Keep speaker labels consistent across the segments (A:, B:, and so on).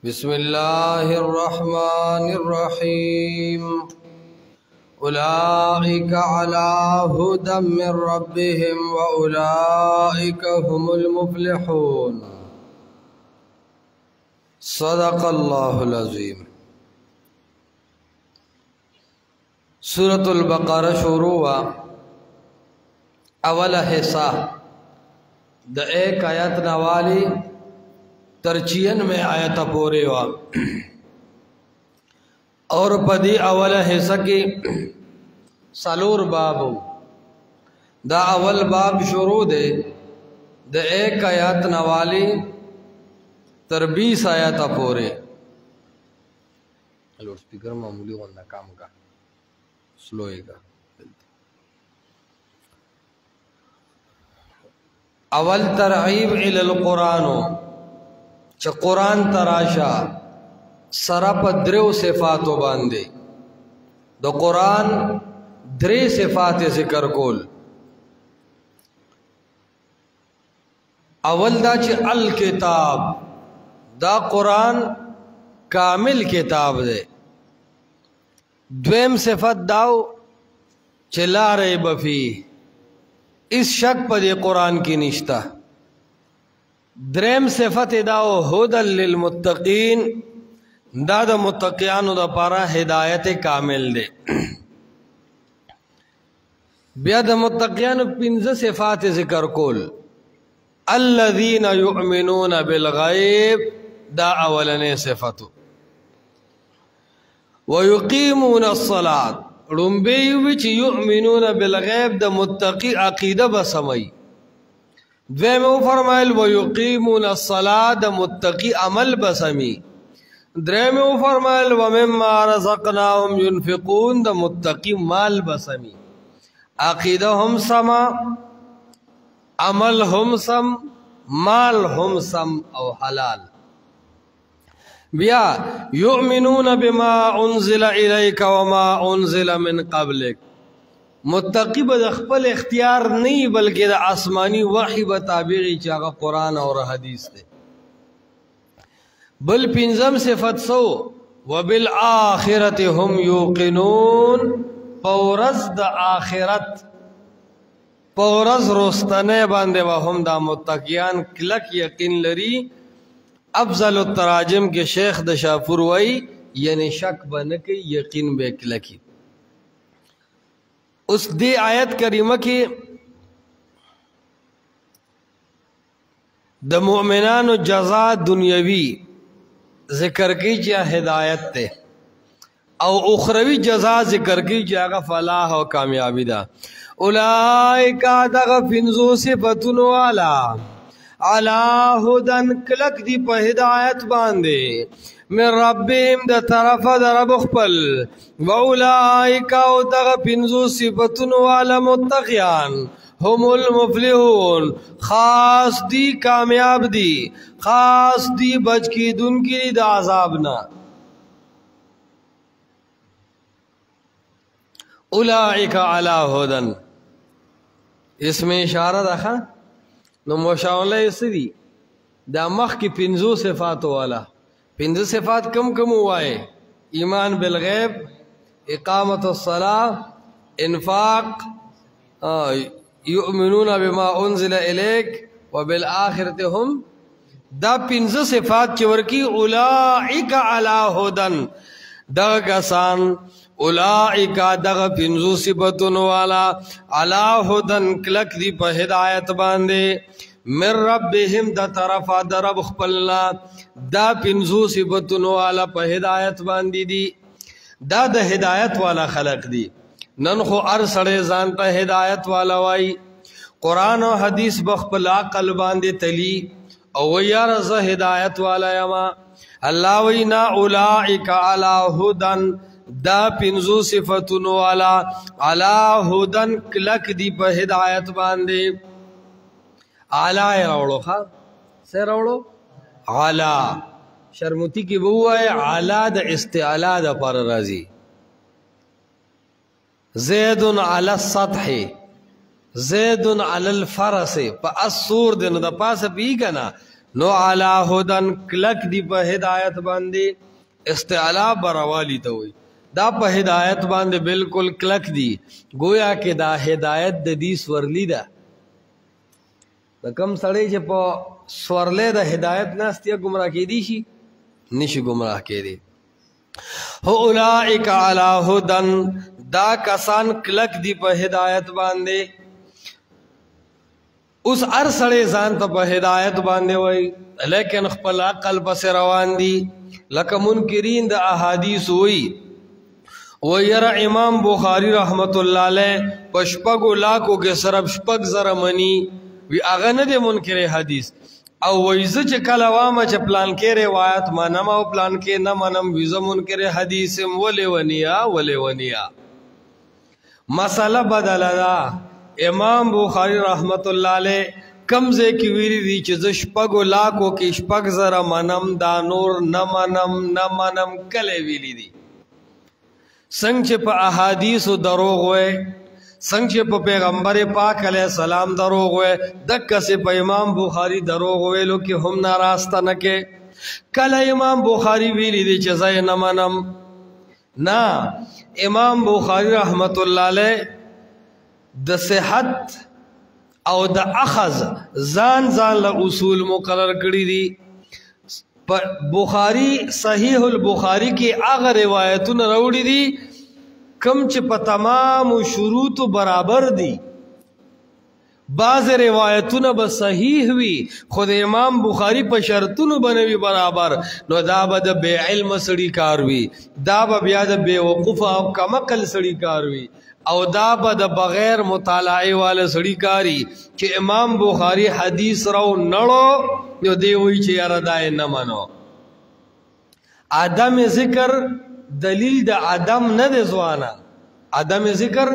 A: بسم الله الرحمن الرحيم أولئك على هدى من ربهم وأولئك هم المفلحون صدق الله العظيم. سورة البقرة شروع اول حصہ د ایک آیت نوالی ترچین میں آیت پورے وا اور پدی اول حصہ کی سالور بابو دا اول باب شروع دے دا ایک آیت نوالی تر 20 آیت پورے. لوڈ سپیکر معمولی ہونا کام کا سلوئے گا. اول ترغیب الی القرآن چه قرآن تراشا سرپ درو صفاتو باندے دو قرآن درے صفات ذکر کول. اول دا چه الکتاب دا قرآن کامل کتاب دے. دویم صفت داو چه لا ریب فی اس شک پا دی قرآن کی نشتا. دریم صفت داو ہدى للمتقین دا دا متقیانو دا پارا ہدایت کامل دے. بیا دا متقیانو 15 صفات ذکر کول. الذین یؤمنون بالغیب دا اولنے صفتو. ویقیمون الصلاة رنبیوی چی یؤمنون بالغیب دا متقی عقیدہ بسمائی. دویمو فرمائل ویقیمون الصلاة دا متقی عمل بسمی. دریمو فرمائل ومما رزقناهم ينفقون دا متقی مال بسمی. عقیدہ ہم سما عمل ہم سم مال ہم سم او حلال. بیا یؤمنون بما انزل الیک وما انزل من قبلک متقی با خپل اختیار نہیں بلکہ دا آسمانی وحی بتابعی چاگا قرآن اور حدیث دے. بل پنزم صفت سو وبالآخرت هم یوقنون پورز دا آخرت پورز رستنے باندے وهم دا متقیان کلک یقین لری. افضل التراجم کے شیخ دشاپور وائی یعنی شک بنکی یقین بے کلکی. اس دی آیت کریمہ کی دا مؤمنان و جزا دنیاوی ذکر کی چاہ ہدایت تے او اخروی جزا ذکر کی چاہ فلاح و کامیابی دا. اولائکا دغ فنزو صفتن والا علا ہدن کلک دی پا ہدایت باندے من ربیم دا طرف دا رب خپل. وَأُولَئِكَ دغ پنزو صفتن والا متقیان هم المفلحون خاص دی کامیاب دی خاص دی بچ کی دن کی دا عذابنا. اولئک علی ہدن اس میں اشارہ رکھا نو مشاولہ اسدی دا مخ کی پنزو صفات والا. پنزو صفات کم کم ہوئے ایمان بالغیب اقامت الصلاة انفاق یؤمنون بما انزل الیک وبالآخرت هم دا پنزو صفات چورکی. اولئک علی ہدن دغ کسان اولئک دغ پنزو صفتن والا علی ہدن کلک دی پا ہدایت باندے من ربهم دا طرفا دا رب خپلنا دا پنزو صفتن والا پا ہدایت باندی دی. دا دا ہدایت والا خلق دی. ننخو ارسڑے زانتا ہدایت والا وائی. قرآن و حدیث بخپل عقل باندے تلی او یارز ہدایت والا یما. اللہ وینا اولائک علی ہدن دا پنزو صفتن والا علی ہدن کلک دی پا ہدایت باندے. علی روڑو خواہ سے روڑو علی شرمتی کی بہو ہے علی دا استعلا دا پر رازی. زیدن علی السطح زید علی الفرس پا اسور دن دا پاس پی کنا نو علا هدن کلک دی په هدایت باندې استعلا بروالی ته وي دا په هدایت باندې بالکل کلک دی گویا کې دا هدایت د دې سورلی ده د کم سړی چې په سورلې د هدایت ناستیا گمراه کېدی شي نشي گمراه کېدی هو اولئک علی هدن دا کسان کلک دی په هدایت باندې اوس هر سړی ځان ته په هدایت باندې وای لیکن خپل عقل پس روان دي لکه منکرین د احادیث وای ويرا امام بخاری رحمت الله علیه پشپغو لاکو کې صرف شپږ زره منی وی اغه نه د منکر حدیث او وایزه چې کله وامه چې پلان کې روایت منم او پلان کې نه منم ویزه منکر حدیث ولې ونیا مساله بدله ده امام بخاری رحمت الله علیه کمزه کی ویری دی چې شپږو لاکو کې شپږ زره منم دا نور نه منم کله ویلی دی څنګه چې په احادیث دروغ وای څنګه چې په پیغمبر پاک علیه السلام دروغ وای دک سے په امام بخاری دروغ ویلو کې هم ناراسته نه کې کله امام بخاری ویلی دی چې زای نه منم نا امام بخاری رحمت الله علیه د صحت او د اخذ ځان له اصول مقرر کړی دي بخاری صحیح البخاری کې هغه روایتونه راوړي دي کم چې په تمام شروط برابر دي بعض روایتونه به صحیح وي خود امام بخاری په شرطونو بنوي برابر نو دا به د بے علم سړي کار وي دا به بیا د بے وقوف او کمقل سړي کار وي او دا به د بغیر مطالعه والے سړي کاری چې امام بخاری حدیث راو نړو نو دی وی چې یاره دای نه منو عدم ذکر دلیل د عدم نه دی ځوانه عدم ذکر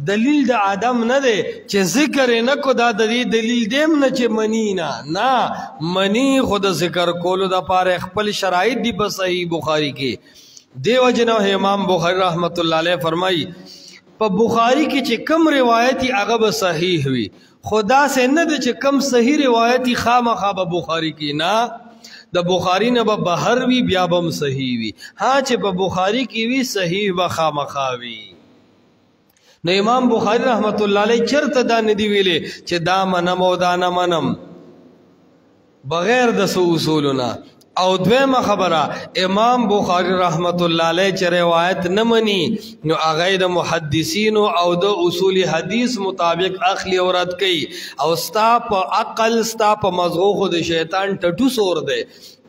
A: دلیل د عدم نه دی چې ذکر نه کو دا د دې دلیل دیم نه چې منی نه منی خود ذکر کولو د پاره خپل شرایط دی په صحیح بخاری کې دیو جنو امام بخاری رحمت الله علیه فرمایي په بخاری کې چې کم روایتي هغه به صحیح وي خدا سے نه د چې کم صحیح روایتي خامخا به بخاری کې نه د بخاری نه به بهر وی بیا به صحیح وي ها چې په بخاری کې وی صحیح به خامخا وي نو امام بخاری رحمت الله علیه چرته دا ندی ویلې چې دا منم او دا نه منم بغیر د اصولنا او دویمه خبره امام بخاری رحمت الله علیه چې روایت نه مني نو هغه د محدثین او د اصول حدیث مطابق اخلی او رد کوي او ستا په عقل ستا په مزغو خو د شیطان ټټو سور دی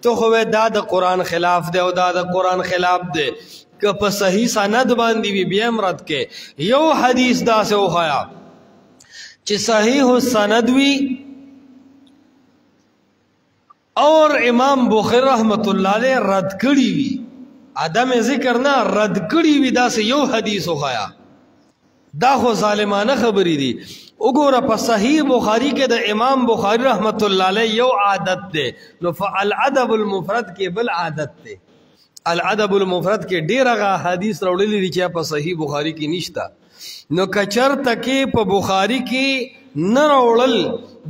A: تو خو دا د قران خلاف دی او دا د قران خلاف دی که په صحیح سند باندې وی بیا مراد کې یو حدیث دا سه وخایا چې صحیح السند وی اور امام بخاری رحمت الله علیه رد کړی وی عدم ذکر نه رد کړی وی دا سه یو حدیث وخایا دا خو ظالمانه خبرې دي وګوره په صحیح بخاری کې د امام بخاری رحمت الله علیه یو عادت ده نو فالادب المفرد کې بل عادت ده الادب المفرد کې ډیر هغه حدیث راوړل دي چې په صحیح بخاری کې نشته نو کچر تکي په بخاری کې نه راوړل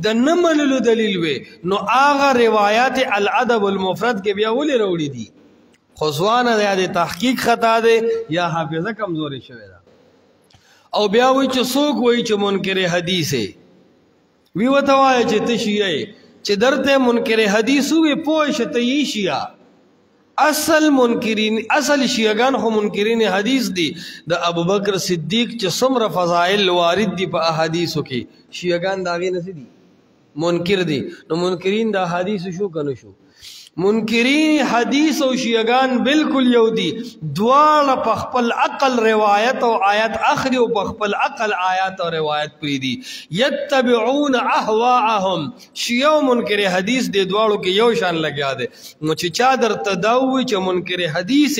A: د نه منلو دلیل وي نو هغه روایت الادب المفرد کې بیا ولې راوړي دي خصوانه د تحقیق خطا ده یا حافظه کمزوري شوی ده او بیا وی چې څوک وی چې منکر حدیث وی وته وای چې تشیعه چې درته منکر حدیث وی پوه شته یی شیعه اصل منکرین اصل شیعگان خو منکرین حدیث دي د ابوبکر صدیق چې څومره فضائل وارد دي په احادیثو کې شیعگان داغه نه دي منکر دي نو منکرین د احادیث شو کنه شو منکرین حدیث او شیعگان بالکل یو دي دواړه په خپل عقل روایت او آیات اخري او په خپل عقل آیات او روایت پری دي یتبعون اهواهم شیعه او منکر حدیث د دواړو کې یو شان لګیا دي نو چې چا درته دا وی چې منکر حدیث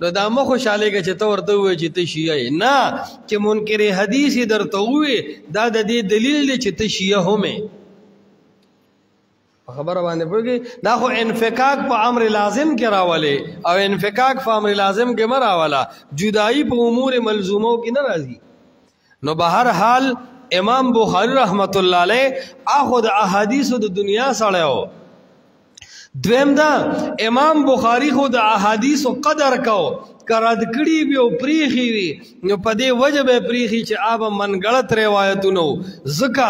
A: نو دا مخ خوشاله کې چې تو ورته وی چې ته شیعه نه چې منکر حدیث درته وی دا د دې دلیل دی چې ته شیعه همه خبر باندې پوهیږي دا خو انفکاک په امر لازم کې راولي او انفکاک په امر لازم کې مراواله جدائی په امور ملزومو کې نه راځي نو به هر حال امام بخاری رحمت الله علیه اخذ احادیث د دنیا سره دویم دا امام بخاری خو د احادیث قدر کو کرد کړي بیا پریخي وي نو په دې وجه به پریخي چې آب منګړت روایتونو زکا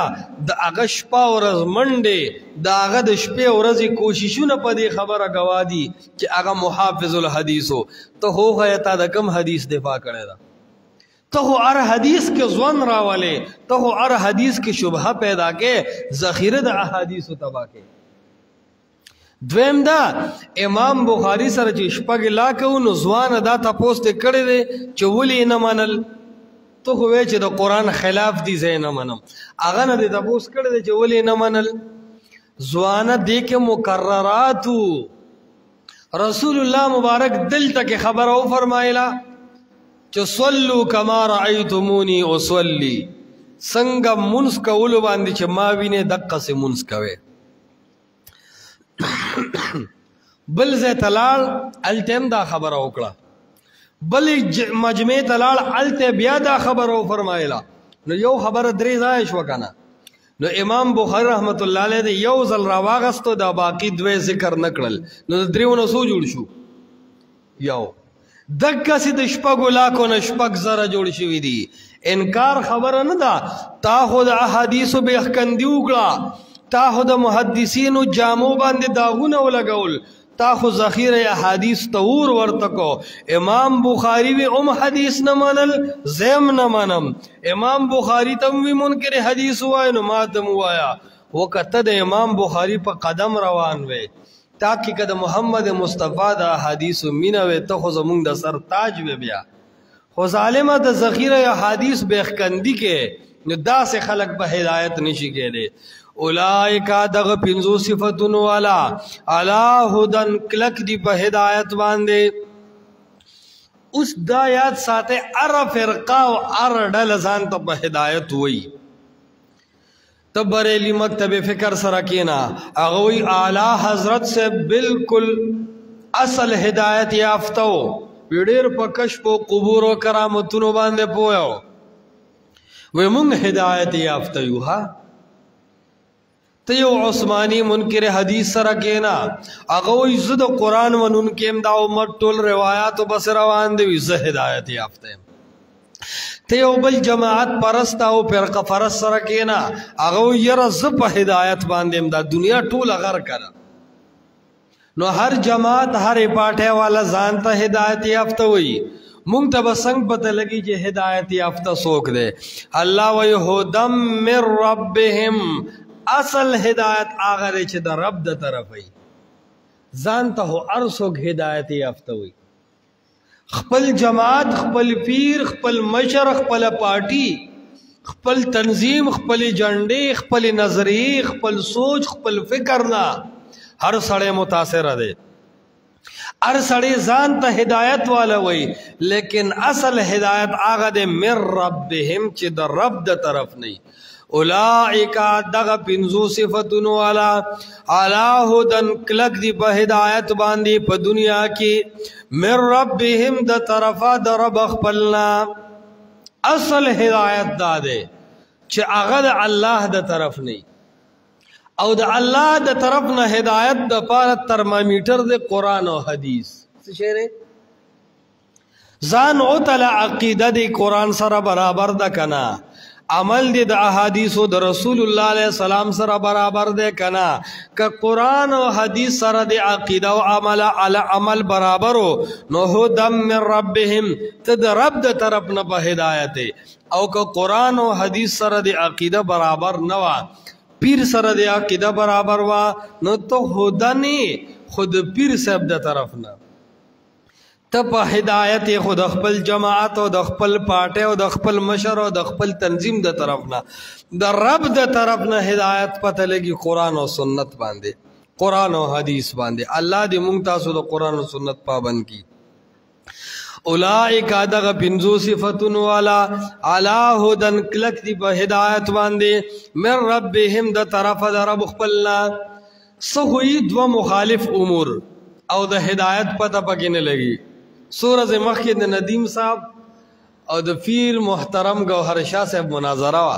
A: د هغه شپه ورځ منډه د هغه د شپې ورځې کوششونه په دې خبره گوادي چې هغه محافظ الحدیثو ته هو غیتا د کم حدیث دفاع کړی دا ته هو هر حدیث کې ځوان راولې ته هو هر حدیث کې شبهه پیدا کې ذخیره د احادیث تبا کې دویم دا امام بخاری سره چې شپږ لا کو نو ځوان دا تاسو ته کړی دی چې ولې نه منل ته خو چې د قران خلاف دي زه نه منم هغه نه د تاسو کړی دی چې ولې نه منل ځوان دې کې مکررات رسول الله مبارک دلته کې خبر او فرمایلا چې صلوا کما رأیتمونی اصلي څنګه منس کول باندې چې ما وینه دقه سه منس کوي بل زه تلال التم دا خبر وکړه بل مجمع تلال الته بیا دا خبر او فرمایلا نو یو خبر درې ځای شو کنه نو امام بخاری رحمت الله علیه یو ځل راواغستو دا باقی دوی ذکر نکړل نو دریونه سو جوړ شو یو دغه سي د شپږو لاکو نه شپږ زره جوړ شوی دي انکار خبره نه ده تا خود احادیث به خندي وکړه تا خود محدثینو جامو باندې داغونه ولګول تا خو ذخیره احادیث تور ورتکو امام بخاری وی حدیث نه منل زم نه منم امام بخاری تم وی منکر حدیث وای نو ما تم وایا وکته د امام بخاری په قدم روان وې تاکي کده محمد مصطفی د احادیث مینوي ته خو زمونږ د سر تاج وی بیا خو ظالمه د ذخیره احادیث بخکندی کې نو داسې خلق به هدایت نشي کېده اولائک دغ پنځو صفاتونو والا علی هدن کلک دی په هدایت باندې اوس دا یاد ساته ار فرقه او ار ډل ځان ته په هدایت وای تبریلی مکتب فکر سره کینا هغه وی اعلی حضرت سے بالکل اصل هدایت یافتو ویډیر په کشف او قبور او کرامتونو باندې پویو و مونږ هدایت یافتو یو ها تیو عثمانی منکر حدیث سره کینا هغه وی زد قرآن ونن کیم دا عمر ټول روایت بس روان دی زه هدایت یافته تیو بل جماعت پرست او فرقه فرست سره کینا هغه ير ز په هدایت باندې دا دنیا ټول غر کړه نو هر جماعت هر پاټه والا ځان ته هدایت یافته وی مونږ ته بسنګ پته لګي چې هدایت یافته سوک دے الله وی هدم من ربهم اصل هدایت آغا دے چه دا رب دا طرف ای زانتا ہو ارسوک ہدایت یافتوی خپل جماعت خپل پیر خپل مشر خپل پارٹی خپل تنظیم خپل جنڈے خپل نظری خپل سوچ خپل فکر نا ہر سڑے متاثر دے ہر سڑے زانتا ہدایت والا وی لیکن اصل ہدایت آغا دے من ربهم چه دا رب دا طرف نہیں اولائک دغ پنزو صفتون والا علا ہدن کلک دی پا ہدایت باندی پا دنیا کی من ربهم دا طرفا دا رب اخپلنا اصل ہدایت دا دے چھ اغد اللہ دا طرف نہیں او دا اللہ دا طرف نا ہدایت دا پارت ترمامیٹر دے قرآن و حدیث سشیرے زان اوتلا عقیدہ دی قرآن سر برابر دا کنا عمل دی دا احادیث دا رسول اللہ علیہ السلام سر برابر دے کنا کہ قرآن و حدیث سر دی عقیدہ و عمل برابرو نو ہدم من ربهم تد رب دا طرف نپا ہدایت او کہ قرآن و حدیث سر دی عقیدہ برابر نوا پیر سر دی عقیدہ برابر وا نو تو ہدنی خود پیر سب دا طرف نا تب ہدایت خود خپل جماعت او د خپل پارٹے او د خپل مشر او د خپل تنظیم د طرف نه د رب د طرف نه هدایت پته لګي قرآن او سنت باندې قرآن او حدیث باندې الله دې مونږ تاسو د قرآن او سنت پابند کی اولائک دغ پنځو صفاتون والا علی هدن کلک دی په هدایت باندې من ربهم د طرف د رب خپلنا سوی دو مخالف امور او د هدایت پته پکې نه لګي سورۃ مخکې د ندیم صاحب او د پیر محترم گوهر شاه صاحب مناظره وا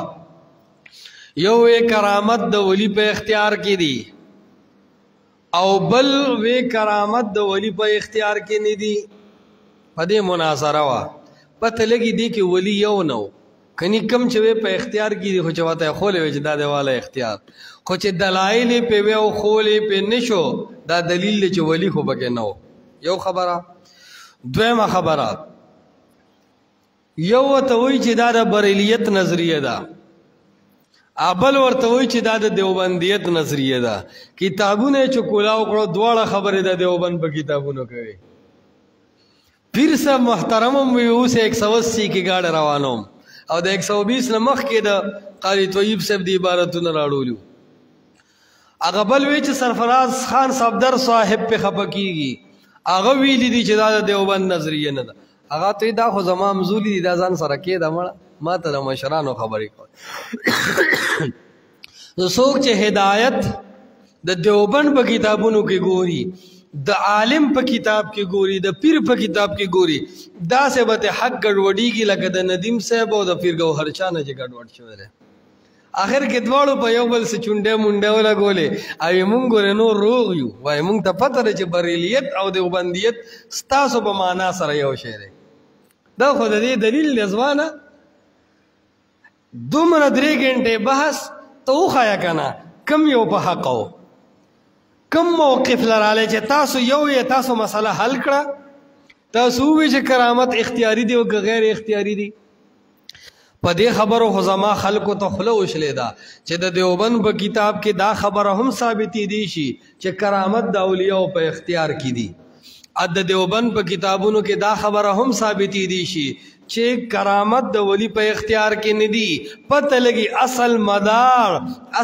A: یو کرامت د ولی په اختیار کې دی او بل وی کرامت د ولی په اختیار کې نه دی. په دې مناظره وا پته لګي دی کې ولی یو نو کني کم چې په اختیار کې دی خو چې واته خولې وي چې دا دیواله اختیار خو چې دلایل په وی او خولې په نشو دا دلیل چې ولی خو بګه نو. یو خبره. دویمه خبره یو ته وی چې دا د بریلیت نظریه ده ابل ورته وی چې دا د دیوبندیت نظریه ده. کتابونه چې کولاو کړو دواړه خبره ده دیوبند په کتابونو کوي. پیر صاحب محترمم وی اوس 180 کې گاډ روانوم او د 120 نه مخ کې د قاری طیب صاحب دی عبارتونه راړولو. هغه بل وی چې سرفراز خان صفدر صاحب په خپکیږي هغه ویلی دي چې دا د دیوبند نظریه نه ده. هغه ته دا خو زما مزولی دي دا ځان سره کې دا مړه ما ته د مشرانو خبرې کوي. نو څوک چې هدایت د دیوبند په کتابونو کې ګوري د عالم په کتاب کې ګوري د پیر په کتاب کې ګوري دا سه به حق ګډوډیږي لکه د ندیم صاحب او د پیر ګوهر چانه چې ګډوډ شوی دی. اخر کې دواړو په یو بل څه چونډه مونډه ولا ګولې او مونږ ګورې نو روغ یو وای مونږ ته پته ده چې بریلیت او دیوبندیت ستاسو په معنا سره یو شی دی. دا خو د دې دلیل لزوانه دومره 3 غنټې بحث ته وخایا کنه کم یو په حق او کم موقف لراله چې تاسو یو یا تاسو مسله حل کړه تاسو وی چې کرامت اختیاري دی او غیر اختیاري دی. په دې خبرو خزما خلکو ته خله وشلې ده چې د دیوبند په کتاب کې دا خبره هم ثابتې دي شي چې کرامت د اولیاء په اختیار کې دي. د دیوبند په کتابونو کې دا خبره هم ثابتې دي شي چې کرامت د ولی په اختیار کې نه دي. پته لګي اصل مدار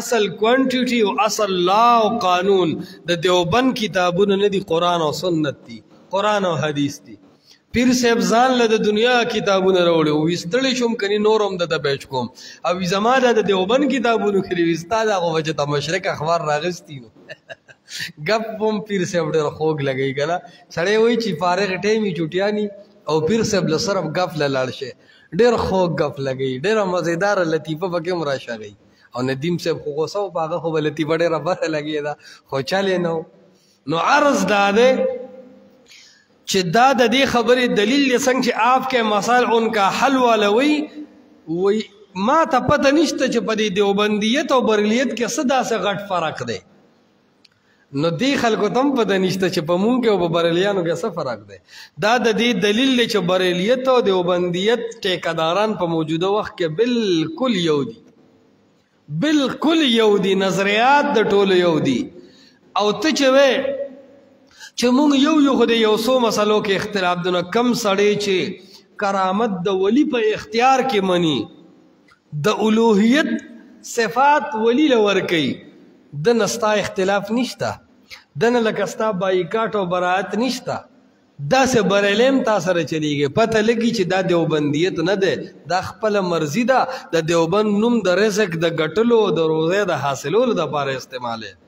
A: اصل کوانټیټي او اصل لا او قانون د دیوبند کتابونو نه دي قرآن او سنت دي قرآن او حدیث دي. پیر صاحب ځان له د دنیا کتابونه راوړي او وستړی شوم کني نورم د بیچ کوم او زما د دیوبند کتابونو کې وستا دا غو چې د مشرق اخبار راغستی نو غپ بم پیر صاحب ډېر خوګ لګی کنه سړی وای چې فارغ ټیمي چټیانی او پیر صاحب له صرف غف لاړ شه ډېر خوګ غف لګی ډېر مزیدار لطیفه پکې مراشه غي او ندیم صاحب خو غوسه او باغه خو لطیفه ډېر بره لګی دا خو چاله نو عرض داده چې دا د دې خبرې دلیل څنګه چې آپ کے مسائل ان کا حل ولوي وي ما ته پته نشته چې په دې دیوبندیت او بریلیت کې صدا سه غټ فرق دی. نو دې خلکو تم پته نشته چې په مونږ کې او په بریلیانو کې څه فرق دی. دا د دې دلیل چې بریلیت او دیوبندیت ټیکداران په موجوده وخت کې بالکل یو دي بالکل یو دي نظریات د ټولو یو دي. او ته چې مونږ یو خو د یو څو مسلو کې اختلاف دونه کم سړی چې کرامت د ولی په اختیار کې مني د الوهیت صفات ولی لور کوي د نستا اختلاف نشته د نه لکستا بایکاټ او برات نشته دا سه برلم تاسو سره چلیږي. پته لګي چې دا دیوبندیت نه ده دا خپل مرزي ده د دیوبند نوم د رزق د ګټلو د روزه د حاصلولو د لپاره استعماله.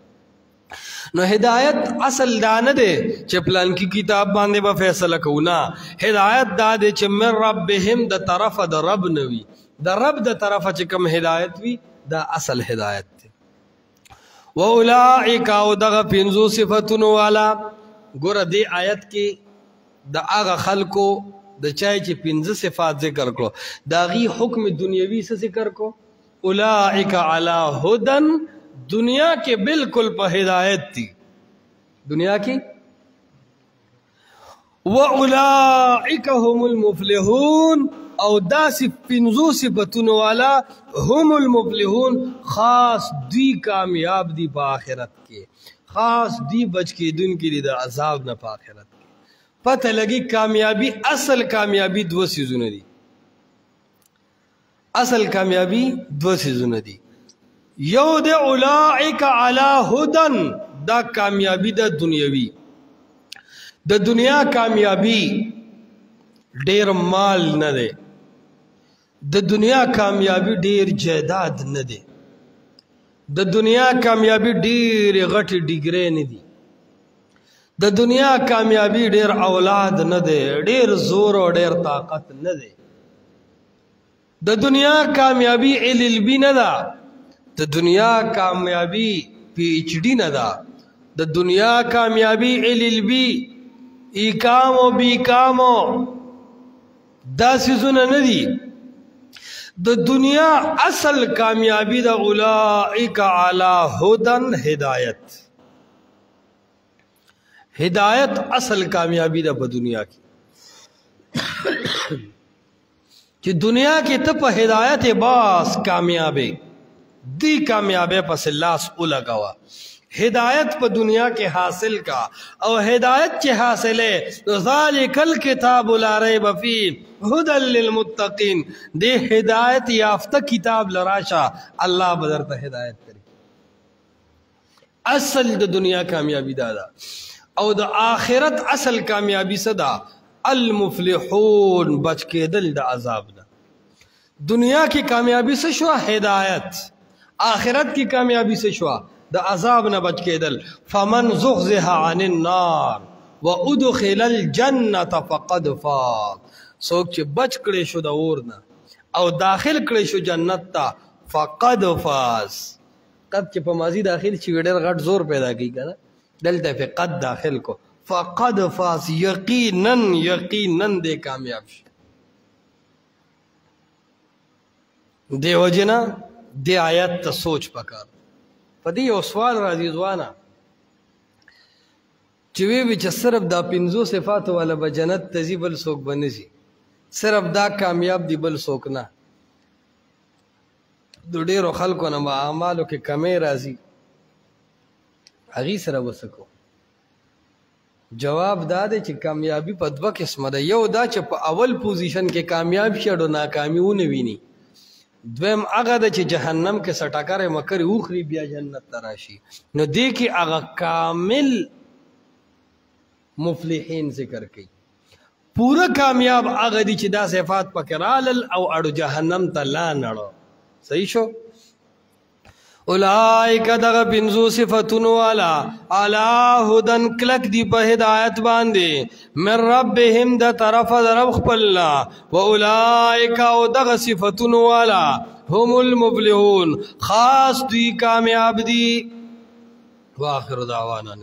A: نو هدایت اصل دا نه دی چې پلان کی کتاب باندې به فیصله کوونه. هدایت دا دی چې من ربهم د طرفه د رب نوي د رب د طرفه چې کوم هدایت وي دا اصل هدایت دی. واولئک او دغه 5 صفاتونو والا ګوره دې آیت کې د هغه خلکو د چای چې 5 صفات ذکر کړو دا غي حکم دنیوي څه ذکر کو اولئک علی هدن دنیا کې بالکل په هدایت دي دنیا کې واولئک هم المفلحون او داسې 5 صفاتونو والا هم المفلحون خاص دی کامیاب دی په آخرت کې خاص دی بچ کې دن کې د عذاب نه په آخرت کې. پته لګي کامیابی اصل کامیابی 2 سيزونه دي اصل کامیابی 2 سيزونه دي. یو د اولئک علی هدن دا کامیابی د دنیاوی د دنیا کامیابی ډیر مال نه ده د دنیا کامیابی ډیر جائیداد نه ده د دنیا کامیابی ډیر غټي ډیګری نه دي د دنیا کامیابی ډیر اولاد نه ده ډیر زور او ډیر طاقت نه ده د دنیا کامیابی LLB نه ده د دنیا کامیابی PhD نه ده د دنیا کامیابی LLB ایکام و بیکامو دا سیزونه ندی د دنیا اصل کامیابی دا اولئک علی هدن ہدایت اصل کامیابی دا په دنیا کی چې دنیا کې ته په هدایت باس کامیابی دی کامیابی پس لاس اولګوا ہدایت په دنیا کې حاصل کا او ہدایت چې حاصله ذالک الکتاب لا ریب فیه هدى للمتقین دی ہدایت یافته کتاب لراشا الله بدرته ہدایت کړي اصل د دنیا کامیابی دا او د آخرت اصل کامیابی صدا المفلحون بچ کېدل د عذاب نه دنیا کی کامیابی سے شو ہدایت آخرت کی کامیابی سے شو د عذاب نه بچ کېدل فمن زغزها عن النار وادخل الجنه فقد فاز سوک چې بچ کړي شو د اور نه او داخل کړي شو جنت ته فقد فاز قد چې په ماضی داخل شي ډېر غټ زور پیدا کوي کنه دلته په قد داخل کو فقد فاز یقینا دے کامیاب شي دی وجنا دی آیت ته سوچ پکار پدې یو سوال راځي ځوانا چې وی چې صرف دا 5 صفات والا به جنت تزي بل څوک بنسي صرف دا کامیاب دی بل څوک نه د ډېرو خلکو نه اعمالو کې کمی راځي هغه سره وسکو جواب دا دی چې کامیابی په دوه قسمه ده یو دا چې په اول پوزیشن کې کامیاب شي او ناکامیونه ویني دویم هغه ده چې جهنم کې سټاکره مکر اوخري بیا جنت تراشي نو دې کې هغه کامل مفلحین ذکر کړي پورا کامیاب هغه دي چې دا صفات پکې رالل او اړو جهنم ته لا نړو صحیح شو اولائک دغه 5 صفاتونو والا علی هدن کلک دی په هدایت باندې من ربهم د طرف رب خپلنا و اولائک او دغه صفاتونو والا هم المفلحون خاص دی کامیاب دی واخر دعوانا